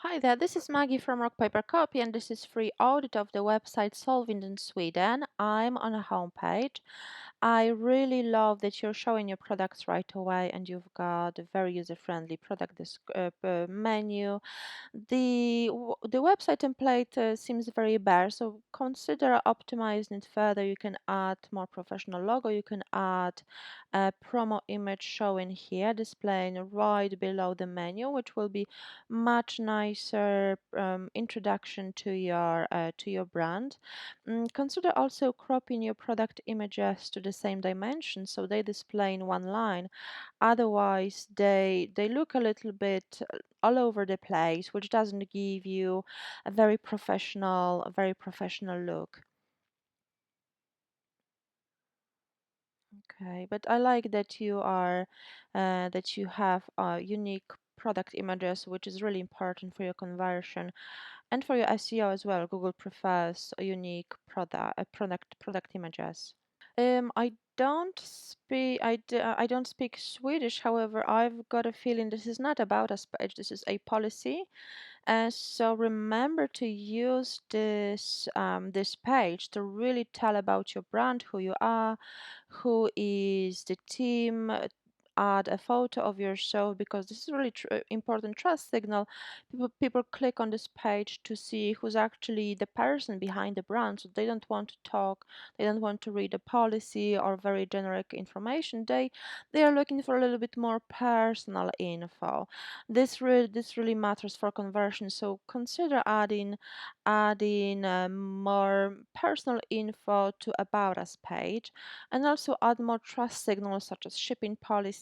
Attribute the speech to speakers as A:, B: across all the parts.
A: Hi there, this is Maggie from Rock Paper Copy, and this is free audit of the website Solvinden Sweden. I'm on a homepage. I really love that you're showing your products right away, and you've got a very user-friendly product menu. The website template seems very bare, so consider optimizing it further. You can add more professional logo. You can add a promo image showing here, displaying right below the menu, which will be much nicer introduction to your brand. Consider also cropping your product images to the same dimension so they display in one line. Otherwise, they look a little bit all over the place, which doesn't give you a very professional look. Okay, but I like that you have unique product images, which is really important for your conversion and for your SEO as well. Google prefers a unique product images. I don't speak Swedish. However, I've got a feeling this is not about us page. This is a policy. So remember to use this page to really tell about your brand, who you are, who is the team. Add a photo of yourself because this is really important trust signal. People click on this page to see who's actually the person behind the brand. So they don't want to talk, they don't want to read a policy or very generic information. They are looking for a little bit more personal info. This really matters for conversion, so consider adding more personal info to about us page, and also add more trust signals such as shipping policy,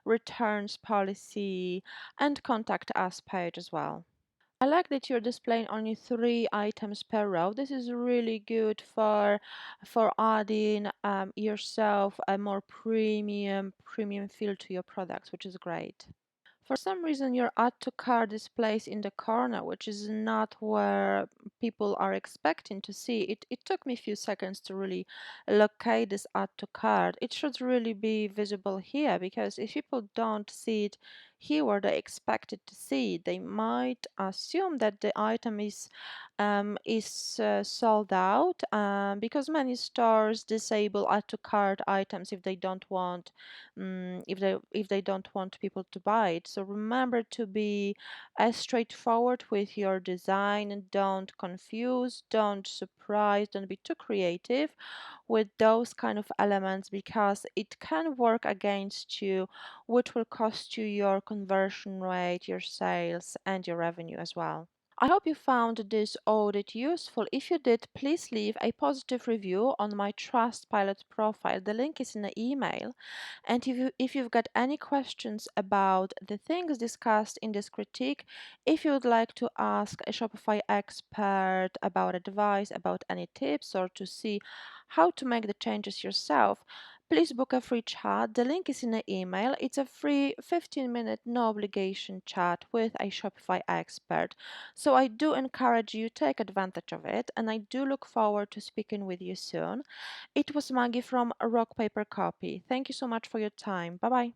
A: returns policy, and contact us page as well. I like that you're displaying only 3 items per row. This is really good for adding yourself a more premium feel to your products, which is great. For some reason, your add to cart displays in the corner, which is not where people are expecting to see it. It took me a few seconds to really locate this add to cart. It should really be visible here because if people don't see it here where they expect it to see it, they might assume that the item is sold out because many stores disable add to cart items if they don't want if they don't want people to buy it. So remember to be as straightforward with your design and don't confuse, don't surprise, don't be too creative with those kind of elements because it can work against you, which will cost you your conversion rate, your sales, and your revenue as well. I hope you found this audit useful. If you did, please leave a positive review on my Trustpilot profile. The link is in the email. And if you've got any questions about the things discussed in this critique, if you would like to ask a Shopify expert about advice, about any tips, or to see how to make the changes yourself, please book a free chat. The link is in the email. It's a free 15-minute, no obligation chat with a Shopify expert. So I do encourage you to take advantage of it, and I do look forward to speaking with you soon. It was Maggie from Rock Paper Copy. Thank you so much for your time. Bye bye.